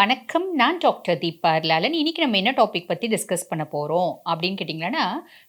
வணக்கம். நான் டாக்டர் தீபா லாலன். இன்னைக்கு நம்ம என்ன டாபிக் பத்தி டிஸ்கஸ் பண்ண போறோம் அப்படின்னு கேட்டிங்கன்னா,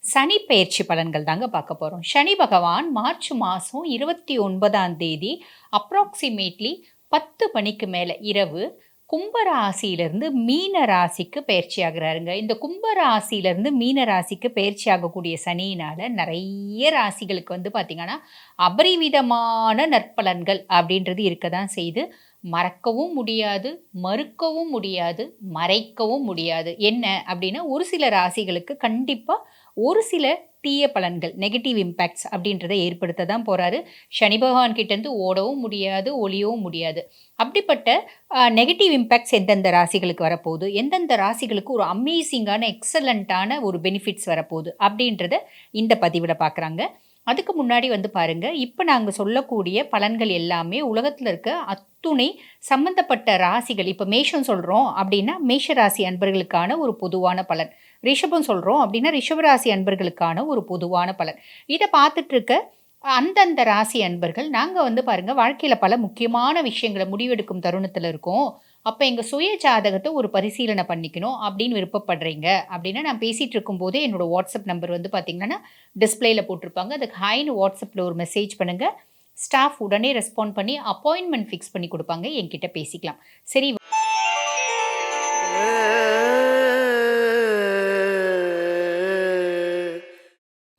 சனி பெயர்ச்சி பலன்கள் தாங்க பார்க்க போறோம். சனி பகவான் மார்ச் மாசம் 29ஆம் தேதி அப்ராக்ஸிமேட்லி 10 மணிக்கு மேல இரவு கும்ப ராசியிலிருந்து மீன ராசிக்கு பெயர்ச்சி ஆகுறாருங்க. இந்த கும்ப ராசியிலிருந்து மீன ராசிக்கு பெயர்ச்சி ஆகக்கூடிய சனியினால நெறைய ராசிகளுக்கு வந்து பார்த்தீங்கன்னா, அபரிவிதமான நற்பலன்கள் அப்படின்றது இருக்க தான் செய்யுது. மறக்கவும் முடியாது, மறுக்கவும் முடியாது, மறைக்கவும் முடியாது. என்ன அப்டின்னா, ஒரு சில ராசிகளுக்கு கண்டிப்பா ஒரு சில தீய பலன்கள், நெகட்டிவ் இம்பேக்ட்ஸ் அப்டின்றத ஏற்படுத்த தான் போறாரு. சனி பகவான் கிட்டேருந்து ஓடவும் முடியாது, ஒளியவும் முடியாது. அப்படிப்பட்ட நெகட்டிவ் இம்பேக்ட்ஸ் எந்தெந்த ராசிகளுக்கு வரப்போகுது, எந்தெந்த ராசிகளுக்கு ஒரு அமேசிங்கான, எக்ஸலன்ட்டான ஒரு பெனிஃபிட்ஸ் வரப்போகுது அப்டின்றத இந்த பதிவுல பார்க்குறாங்க. அதுக்கு முன்னாடி வந்து பாருங்க, இப்ப நாங்க சொல்லக்கூடிய பலன்கள் எல்லாமே உலகத்துல இருக்க அத்துணை சம்பந்தப்பட்ட ராசிகள். இப்ப மேஷம் சொல்றோம் அப்படின்னா, மேஷ ராசி அன்பர்களுக்கான ஒரு பொதுவான பலன். ரிஷபம் சொல்றோம் அப்படின்னா, ரிஷப ராசி அன்பர்களுக்கான ஒரு பொதுவான பலன். இத பார்த்துட்டு இருக்க அந்தந்த ராசி அன்பர்கள், நாங்க வந்து பாருங்க வாழ்க்கையில பல முக்கியமான விஷயங்கள முடிவெடுக்கும் தருணத்துல இருக்கோம். அப்ப எங்க சுய ஜாதகத்த ஒரு பரிசீலனை பண்ணிக்கணும் அப்படின்னு விருப்பப்படுறீங்க அப்படின்னா, நான் பேசிட்டு இருக்கும்போதே என்னோட வாட்ஸ்அப் நம்பர் வந்து பார்த்தீங்கன்னா, டிஸ்ப்ளேல போட்டிருப்பாங்க. அதுக்கு ஹாய்ன்னு வாட்ஸ்அப்ல ஒரு மெசேஜ் பண்ணுங்க. ஸ்டாஃப் உடனே ரெஸ்பாண்ட் பண்ணி அப்பாயின்ட்மென்ட் ஃபிக்ஸ் பண்ணி குடுப்பாங்க. என்கிட்ட பேசிக்கலாம். சரி.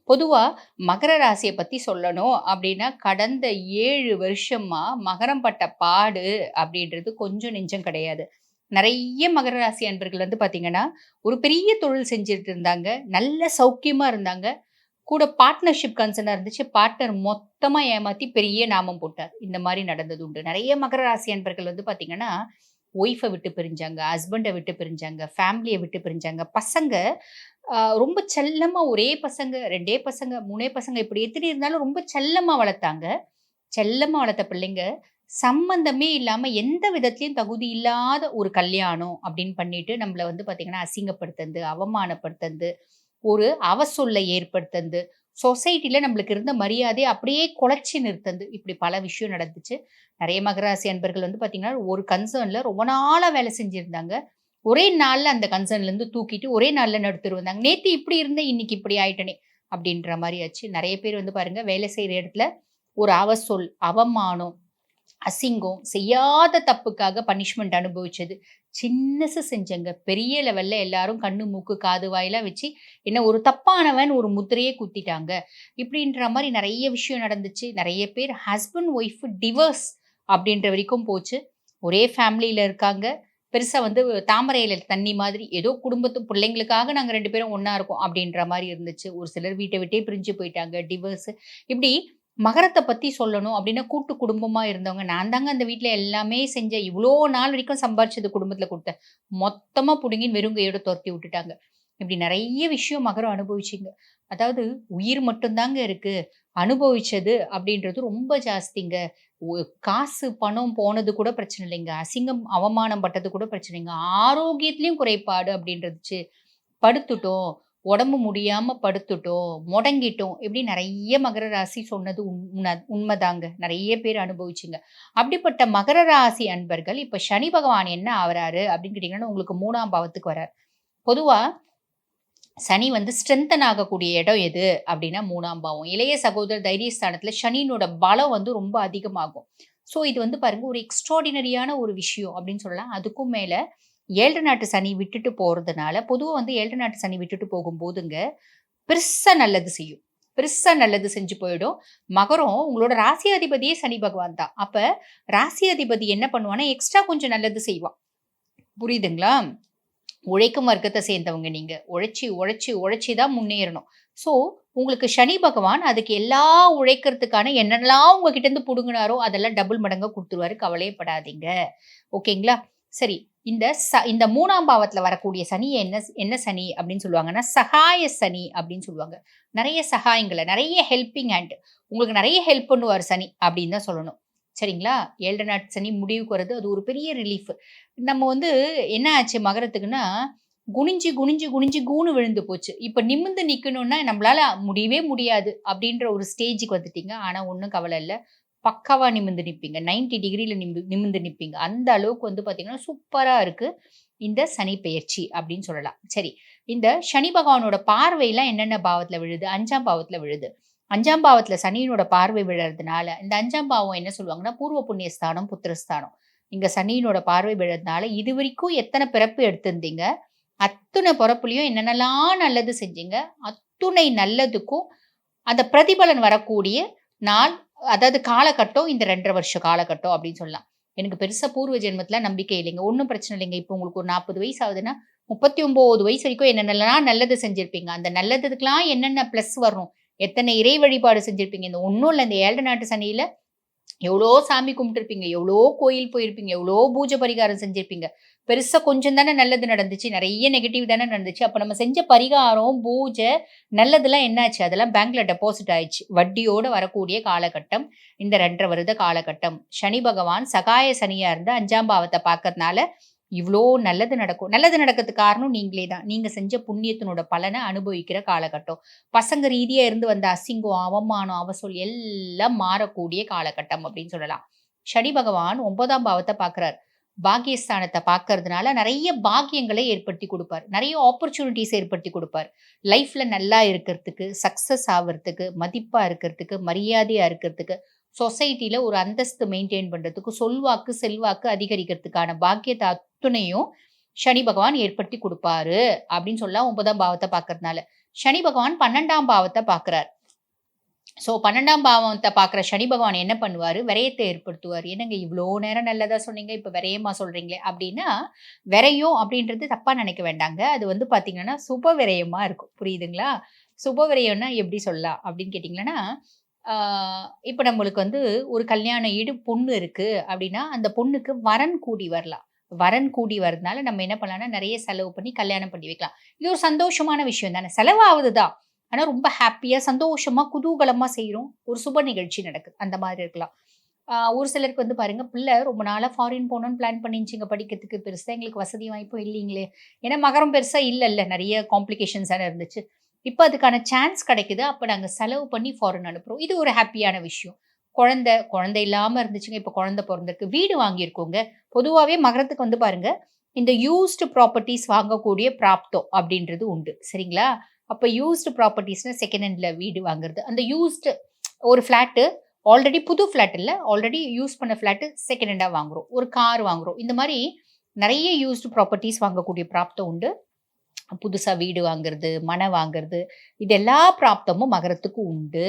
பொதுவா மகர ராசிய பத்தி சொல்லணும் அப்டின்னா, கடந்த 7 வருஷமா மகரம் பட்ட பாடு அப்டின்றது கொஞ்சம் நெஞ்சம் கிடையாது. நெறைய மகர ராசி அன்பர்கள் வந்து பார்த்தீங்கன்னா, ஒரு பெரிய தொழில் செஞ்சுட்டு இருந்தாங்க. நல்ல சௌக்கியமா இருந்தாங்க. கூட பார்ட்னர்ஷிப் கன்சர்னா இருந்துச்சு. பார்ட்னர் மொத்தமா ஏமாத்தி பெரிய நாமம் போட்டார். இந்த மாரி நடந்தது உண்டு. நெறைய மகர ராசி அன்பர்கள் வந்து பார்த்தீங்கன்னா, ஒய்ஃப விட்டு பிரிஞ்சாங்க, ஹஸ்பண்ட விட்டு பிரிஞ்சாங்க, ஃபேமிலிய விட்டு பிரிஞ்சாங்க. பசங்க ரொம்ப செல்லமா ஒரே பசங்க, 2 பசங்க, 3 பசங்க இப்படி எத்தனை இருந்தாலும் ரொம்ப செல்லமா வளர்த்தாங்க. செல்லமா வளர்த்த பிள்ளைங்க, சம்மந்தமே இல்லாம எந்த விதத்திலயும் தகுதி இல்லாத ஒரு கல்யாணம் அப்படின்னு பண்ணிட்டு, நம்மள வந்து பார்த்தீங்கன்னா, அசிங்கப்படுத்துனது, அவமானப்படுத்துனது, ஒரு அவசொல்ல ஏற்படுத்துனது, சொசைட்டில நம்மளுக்கு இருந்த மரியாதைய அப்படியே குலைச்சு நிறுத்துனது, இப்படி பல விஷயம் நடந்துச்சு. நெறைய மகராசி அன்பர்கள் வந்து பார்த்தீங்கன்னா, ஒரு கன்சர்ன்ல ரொம்ப நாளா வேலை செஞ்சிருந்தாங்க. ஒரே நாள்ல அந்த கன்சர்ன்லேருந்து தூக்கிட்டு, ஒரே நாள்ல நடுத்தெருவு வந்தாங்க. "நேத்து இப்படி இருந்தேன், இன்னைக்கு இப்படி ஆயிட்டனே!" அப்படின்ற மாரி ஆச்சு. நெறைய பேர் வந்து பாருங்க, வேலை செய்ற இடத்துல ஒரு அவசொல், அவமானம், அசிங்கம், செய்யாத தப்புக்காக பனிஷ்மென்ட் அனுபவிச்சது. சின்னசு செஞ்சங்க. பெரிய லெவல்ல எல்லாரும் கண்ணு, மூக்கு, காது, வாயெல்லாம் வச்சு, என்ன ஒரு தப்பானவன் ஒரு முத்திரையே குத்திட்டாங்க. இப்படின்ற மாரி நெறைய விஷயம் நடந்துச்சு. நெறைய பேர் ஹஸ்பண்ட், ஒய்ஃப் டிவோர்ஸ் அப்படின்ற வரைக்கும் போச்சு. ஒரே ஃபேமிலில இருக்காங்க. பெருசா வந்து தாமரை இல தண்ணி மாதிரி, ஏதோ குடும்பத்து பிள்ளைங்களுக்காக நாங்க 2 பேரும் ஒண்ணா இருக்கோம் அப்படின்ற மாரி இருந்துச்சு. ஒரு சிலர் வீட்ட விட்டே பிரிஞ்சு போயிட்டாங்க. டிவோர்ஸ் இப்படி மகரத்த பத்தி சொல்லணும் அப்டின்னா, கூட்டு குடும்பமா இருந்தவங்க. நான் தாங்க அந்த வீட்ல எல்லாமே செஞ்சேன். இவ்ளோ நாள் வரைக்கும் சம்பாரிச்சது குடும்பத்துல குடுத்தேன். மொத்தமா புடுங்கி வெறும் கையோட தொரத்தி விட்டுட்டாங்க. இப்டி நெறைய விஷயம் மகரம் அனுபவிச்சுங்க. அதாவது உயிர் மட்டும் தாங்க இருக்கு. அனுபவிச்சது அப்டின்றது ரொம்ப ஜாஸ்திங்க. ஒ காசு, பணம் போனது கூட பிரச்சனை இல்லைங்க. அசிங்கம், அவமானம் பட்டது கூட பிரச்சனை இல்லைங்க. ஆரோக்கியத்திலயும் குறைபாடு அப்டின்றதுச்சு. படுத்துட்டோம். உடம்பு முடியாம படுத்துட்டோம், முடங்கிட்டோம். இப்படி நெறைய மகர ராசி சொன்னது உண்மதாங்க. நெறைய பேர் அனுபவிச்சுங்க. அப்படிப்பட்ட மகர ராசி அன்பர்கள் இப்ப சனி பகவான் என்ன ஆவறாரு அப்படின்னு கேட்டீங்கன்னா, உங்களுக்கு 3ஆம் பாவத்துக்கு வரார். பொதுவா சனி வந்து ஸ்ட்ரெங்தன் ஆகக்கூடிய இடம் எது அப்படின்னா 3ஆம் பாவம். இளைய சகோதரர் தைரியஸ்தானத்துல சனியினோட பலம் வந்து ரொம்ப அதிகமாகும். ஸோ இது வந்து பாருங்க ஒரு எக்ஸ்ட்ரார்டினரியான ஒரு விஷயம் அப்படின்னு சொல்லலாம். அதுக்கும் மேல 7 நாட்டு சனி விட்டுட்டு போறதுனால, பொதுவா வந்து 7 நாட்டு சனி விட்டுட்டு போகும்போதுங்க, பெருசா நல்லது செய்யும். பெருசா நல்லது செஞ்சு போயிடும். மகரம் உங்களோட ராசியாதிபதியே சனி பகவான் தான். அப்ப ராசியாதிபதி என்ன பண்ணுவான்னா, எக்ஸ்ட்ரா கொஞ்சம் நல்லது செய்வான். புரியுதுங்களா? உழைக்கும் வர்க்கத்த சேர்ந்தவங்க நீங்க. உழைச்சு, உழைச்சு, உழைச்சு தான் முன்னேறணும். ஸோ, உங்களுக்கு சனி பகவான் அதுக்கு எல்லா உழைக்கிறதுக்கான என்னெல்லாம் உங்ககிட்ட இருந்து புடுங்குனாரோ, அதெல்லாம் டபுள் மடங்கா குடுத்துருவாரு. கவலையே படாதீங்க. ஓகேங்களா? சரி. இந்த 3ஆம் பாவத்துல வரக்கூடிய சனி என்ன சனி அப்படின்னு சொல்லுவாங்கன்னா, சகாய சனி அப்படின்னு சொல்லுவாங்க. நெறைய சகாயங்கள, நெறைய ஹெல்பிங் ஹேண்ட். உங்களுக்கு நெறைய ஹெல்ப் பண்ணுவாரு சனி அப்படின்னு தான் சொல்லணும். சரிங்களா? 7 நாட்டு சனி முடிவுக்கு வருது. அது ஒரு பெரிய ரிலீஃப். நம்ம வந்து என்ன ஆச்சு மகரத்துக்குன்னா, குனிஞ்சு, குனிஞ்சு, குனிஞ்சு கூணு விழுந்து போச்சு. இப்ப நிமிர்ந்து நிக்கணும்னா நம்மளால முடியவே முடியாது. அப்படின்ற ஒரு ஸ்டேஜ்க்கு வந்துட்டீங்க. ஆனா ஒண்ணும் கவல இல்ல. பக்காவா நிமிர்ந்து நிப்பீங்க. 90 டிகிரில நிமிர்ந்து நிப்பீங்க. அந்த அளவுக்கு வந்து பார்த்தீங்கன்னா, சூப்பரா இருக்கு இந்த சனி பெயர்ச்சி அப்படின்னு சொல்லலாம். சரி, இந்த சனி பகவானோட பார்வைலாம் என்னென்ன பாவத்துல விழுது? 5ஆம் பாவத்துல விழுது. 5ஆம் பாவத்துல சனியினோட பார்வை விழறதுனால, இந்த 5ஆம் பாவம் என்ன சொல்லுவாங்கன்னா, பூர்வ புண்ணிய ஸ்தானம், புத்திரஸ்தானம். இங்க சனியினோட பார்வை விழறதுனால, இதுவரைக்கும் எத்தன பிறப்பு எடுத்திருந்தீங்க? அத்துணை பொறப்புலயும் என்னென்னலாம் நல்லது செஞ்சீங்க? அத்துணை நல்லதுக்கும் அந்த பிரதிபலன் வரக்கூடிய நாள், அதாவது காலகட்டம் இந்த 2 1/2 வருஷ காலகட்டம் அப்படின்னு சொல்லலாம். எனக்கு பெருசா பூர்வ ஜென்மத்தில நம்பிக்கை இல்லைங்க. ஒண்ணும் பிரச்சனை இல்லைங்க. இப்போ உங்களுக்கு ஒரு 40 வயசு ஆகுதுன்னா, 39 வயசு வரைக்கும் என்னென்னலாம் நல்லது செஞ்சிருப்பீங்க. அந்த நல்லதுக்கெல்லாம் என்னென்ன பிளஸ் வரும்? எத்தனை இறை வழிபாடு செஞ்சிருப்பீங்க. இந்த ஒண்ணும் இல்ல. இந்த 7 நாட்டு சனியில எவ்வளோ சாமி கும்பிட்டுருப்பீங்க. எவ்வளோ கோயில் போயிருப்பீங்க. எவ்வளோ பூஜை பரிகாரம் செஞ்சிருப்பீங்க. பெருசா கொஞ்சம் தானே நல்லது நடந்துச்சு. நெறைய நெகட்டிவ் தானே நடந்துச்சு. அப்ப நம்ம செஞ்ச பரிகாரம், பூஜை நல்லதெல்லாம் என்னாச்சு? அதெல்லாம் பேங்க்ல டெபாசிட் ஆயிடுச்சு. வட்டியோட வரக்கூடிய காலகட்டம். இந்த 2 1/2 வருட காலகட்டம். சனி பகவான் சகாய சனியா இருந்து 5ஆம் பாவத்த பார்க்கறதுனால, இவ்ளோ நல்லது நடக்கும். நல்லது நடக்கிறதுக்கு காரணம் நீங்களே தான். நீங்க செஞ்ச புண்ணியத்தினோட பலன அனுபவிக்கிற காலகட்டம். பசங்க ரீதியா இருந்து வந்த அசிங்கம், அவமானம், அவசொல் எல்லாம் மாறக்கூடிய காலகட்டம் அப்படின்னு சொல்லலாம். சனி பகவான் 9ஆம் பாவத்த பார்க்கிறார். பாக்கியஸ்தானத்த பார்க்கறதுனால நெறைய பாக்கியங்களை ஏற்படுத்தி குடுப்பார். நெறைய ஆப்பர்ச்சுனிட்டீஸ் ஏற்படுத்தி குடுப்பார். லைஃப்ல நல்லா இருக்கிறதுக்கு, சக்சஸ் ஆவறதுக்கு, மதிப்பா இருக்கிறதுக்கு, மரியாதையா இருக்கிறதுக்கு, சொசைட்டில ஒரு அந்தஸ்து மெயின்டெயின் பண்றதுக்கு, சொல்வாக்கு, செல்வாக்கு அதிகரிக்கிறதுக்கான பாக்கியத்த அத்துணையும் சனி பகவான் ஏற்படுத்தி குடுப்பாரு அப்படின்னு சொல்லலாம் 9ஆம் பாவத்த பார்க்கறதுனால. சனி பகவான் 12ஆம் பாவத்த பார்க்கிறார். ஸோ 12ஆம் பாவத்த பார்க்குற சனி பகவான் என்ன பண்ணுவாரு? விரயத்த ஏற்படுத்துவாரு. "என்னங்க இவ்ளோ நேரம் நல்லதா சொன்னீங்க, இப்ப விரயமா சொல்றீங்களே?" அப்படின்னா, விரயம் அப்படின்றது தப்பா நினைக்க வேண்டாங்க. அது வந்து பார்த்தீங்கன்னா, சுப விரயமா இருக்கும். புரியுதுங்களா? சுப விரயம்னா எப்படி சொல்லலாம் அப்படின்னு கேட்டீங்கன்னா, ஆ இப்ப நம்மளுக்கு வந்து ஒரு கல்யாண ஈடு பொண்ணு இருக்கு அப்படின்னா, அந்த பொண்ணுக்கு வரன் கூடி வரலாம். வரன் கூடி வரதுனால நம்ம என்ன பண்ணலாம்னா, நெறைய செலவு பண்ணி கல்யாணம் பண்ணி வைக்கலாம். இது ஒரு சந்தோஷமான விஷயம் தானே! செலவாவுது தான். ஆனா ரொம்ப ஹேப்பியா, சந்தோஷமா, குதூகலமா செய்றோம். ஒரு சுப நிகழ்ச்சி நடக்குது. அந்த மாதிரி இருக்கலாம். ஒரு சிலருக்கு வந்து பாருங்க, பிள்ளை ரொம்ப நாளா ஃபாரின் போணும்னு பிளான் பண்ணிருந்துச்சுங்க படிக்கிறதுக்கு. பெருசா எங்களுக்கு வசதி வாய்ப்பும் இல்லீங்களே! ஏன்னா மகரம் பெருசா இல்லல்ல. நெறைய காம்ப்ளிகேஷன்ஸ் தானே இருந்துச்சு. இப்ப அதுக்கான சான்ஸ் கிடைக்குது. அப்ப நாங்க செலவு பண்ணி ஃபாரின் அனுப்புறோம். இது ஒரு ஹேப்பியான விஷயம். குழந்தை இல்லாம இருந்துச்சுங்க. இப்ப குழந்தை பொறந்திருக்கு. வீடு வாங்கியிருக்கோங்க. பொதுவாவே மகரத்துக்கு வந்து பாருங்க, இந்த யூஸ்டு ப்ராப்பர்ட்டீஸ் வாங்கக்கூடிய பிராப்தம் அப்படின்றது உண்டு. சரிங்களா? அப்ப யூஸ்டு ப்ராப்பர்ட்டீஸ்னா செகண்ட் ஹேண்ட்ல வீடு வாங்குறது. அந்த யூஸ்டு ஒரு ஃப்ளாட்டு ஆல்ரெடி புது ஃப்ளாட் இல்ல. ஆல்ரெடி யூஸ் பண்ண ஃப்ளாட்டு செகண்ட் ஹேண்டா வாங்குறோம். ஒரு கார் வாங்குறோம். இந்த மாரி நெறைய யூஸ்டு ப்ராப்பர்ட்டீஸ் வாங்கக்கூடிய பிராப்தம் உண்டு. புதுசா வீடு வாங்குறது, மனை வாங்குறது, இது எல்லா பிராப்தமும் மகரத்துக்கு உண்டு.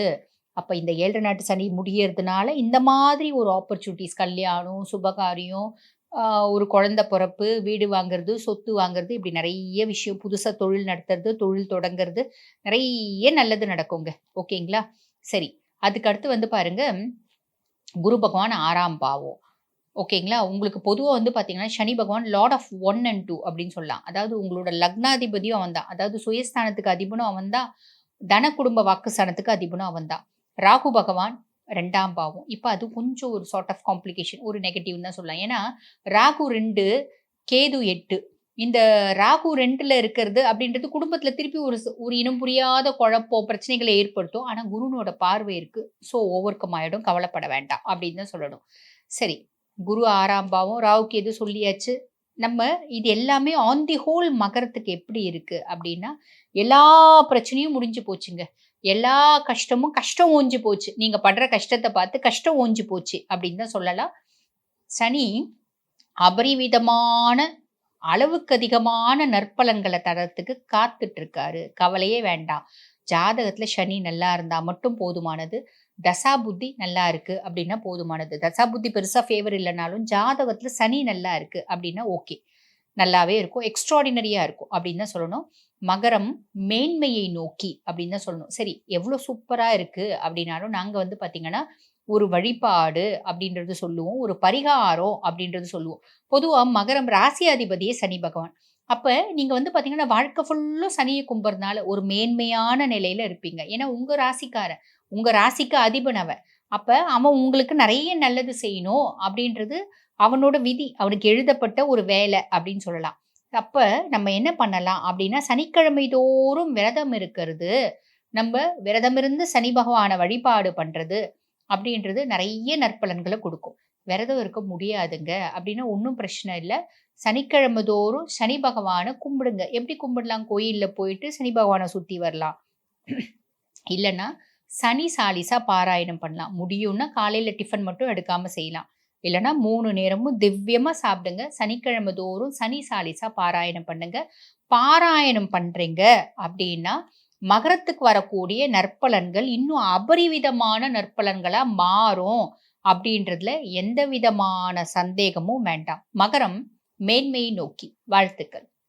அப்ப இந்த 7 நாட்டு சனி முடியறதுனால, இந்த மாதிரி ஒரு ஆப்பர்ச்சுனிட்டீஸ் கல்யாணம், சுபகாரியம், அ ஒரு குழந்தை பொறப்பு, வீடு வாங்குறது, சொத்து வாங்குறது, இப்படி நெறைய விஷயம். புதுசா தொழில் நடத்துறது, தொழில் தொடங்குறது, நெறைய நல்லது நடக்குங்க. ஓகேங்களா? சரி. அதுக்கு அடுத்து வந்து பாருங்க, குரு பகவான் 6ஆம் பாவம். ஓகேங்களா? உங்களுக்கு பொதுவா வந்து பார்த்தீங்கன்னா, சனி பகவான் லார்ட் ஆஃப் 1 அண்ட் 2 அப்படின்னு சொல்லலாம். அதாவது உங்களோட லக்னாதிபதியும் அவன் தான். அதாவது சுயஸ்தானத்துக்கு அதிபனும் அவன் தான். தன குடும்ப வாக்குஸ்தானத்துக்கு அதிபனும் அவன் தான். ராகு பகவான் 2ஆம் பாவம். இப்ப அது கொஞ்சம் ஒரு சார்ட் ஆஃப் காம்ப்ளிகேஷன். ஒரு நெகட்டிவ்ன்னு தான் சொல்லலாம். ஏன்னா, ராகு 2, கேது 8. இந்த ராகு 2ல இருக்கிறது அப்படின்றது குடும்பத்தில திருப்பி ஒரு இனம் புரியாத குழப்பம், பிரச்சனைகள ஏற்படுத்தும். ஆனா, குருனோட பார்வை இருக்கு. ஸோ ஓவர் கம் ஆயிடும். கவலைப்பட வேண்டாம் அப்படின்னு தான் சொல்லணும். சரி. குரு 6ஆம் பாவம், ராகு, கேது சொல்லியாச்சு. நம்ம இது எல்லாமே ஆன் தி ஹோல் மகரத்துக்கு எப்படி இருக்கு அப்படின்னா, எல்லா பிரச்சனையும் முடிஞ்சு போச்சுங்க. எல்லா கஷ்டம் ஓஞ்சு போச்சு. நீங்க படுற கஷ்டத்த பார்த்து கஷ்டம் ஓஞ்சு போச்சு அப்படின்னு தான் சொல்லலாம். சனி அபரிவிதமான, அளவுக்கு அதிகமான நற்பலன்கள தர்றதுக்கு காத்துட்டு இருக்காரு. கவலையே வேண்டாம். ஜாதகத்துல சனி நல்லா இருந்தா மட்டும் போதுமானது. தசாபுத்தி நல்லா இருக்கு அப்படின்னா போதுமானது. தசாபுத்தி பெருசா ஃபேவர் இல்லனாலும், ஜாதகத்துல சனி நல்லா இருக்கு அப்படின்னா ஓகே. நல்லாவே இருக்கும். எக்ஸ்ட்ரார்டினரியா இருக்கும் அப்படின்னு தான் சொல்லணும். மகரம் மேன்மையை நோக்கி அப்படின்னு தான் சொல்லணும். சரி, எவ்வளோ சூப்பரா இருக்கு அப்படின்னாலும், நாங்க வந்து பார்த்தீங்கன்னா, ஒரு வழிபாடு அப்படின்றது சொல்லுவோம். ஒரு பரிகாரம் அப்படின்றது சொல்லுவோம். பொதுவா மகரம் ராசியாதிபதியே சனி பகவான். அப்ப நீங்க வந்து பார்த்தீங்கன்னா, வாழ்க்கை ஃபுல்லும் சனிய கும்புறதுனால ஒரு மேன்மையான நிலையில இருப்பீங்க. ஏன்னா உங்க ராசிக்காரன். உங்க ராசிக்கு அதிபன் அவன். அப்ப அவன் உங்களுக்கு நெறைய நல்லது செய்யணும் அப்படின்றது அவனோட விதி. அவனுக்கு எழுதப்பட்ட ஒரு வேலை அப்படின்னு சொல்லலாம். அப்ப நம்ம என்ன பண்ணலாம் அப்படின்னா, சனிக்கிழமை தோறும் விரதம் இருக்கிறது, நம்ப விரதமிருந்து சனி பகவான வழிபாடு பண்றது, அப்படின்றது நெறைய நற்பலன்கள குடுக்கும். விரதம் இருக்க முடியாதுங்க அப்படின்னா ஒண்ணும் பிரச்சனை இல்ல. சனிக்கிழமை தோறும் சனி பகவான கும்பிடுங்க. எப்படி கும்பிடலாம்? கோயில்ல போயிட்டு சனி பகவான சுத்தி வரலாம். இல்லன்னா, சனி சாலிசா பாராயணம் பண்ணலாம். முடியும்னா காலையில டிஃபன் மட்டும் எடுக்காம செய்யலாம். இல்லன்னா 3 நேரமும் திவ்யமா சாப்பிடுங்க. சனிக்கிழமை தோறும் சனி சாலிசா பாராயணம் பண்ணுங்க. பாராயணம் பண்றீங்க அப்டின்னா, மகரத்துக்கு வரக்கூடிய நற்பலன்கள் இன்னும் அபரிவிதமான நற்பலன்களா மாறும் அப்டின்றதுல எந்த விதமான சந்தேகமும் வேண்டாம். மகரம் மேன்மையை நோக்கி. வாழ்த்துக்கள்.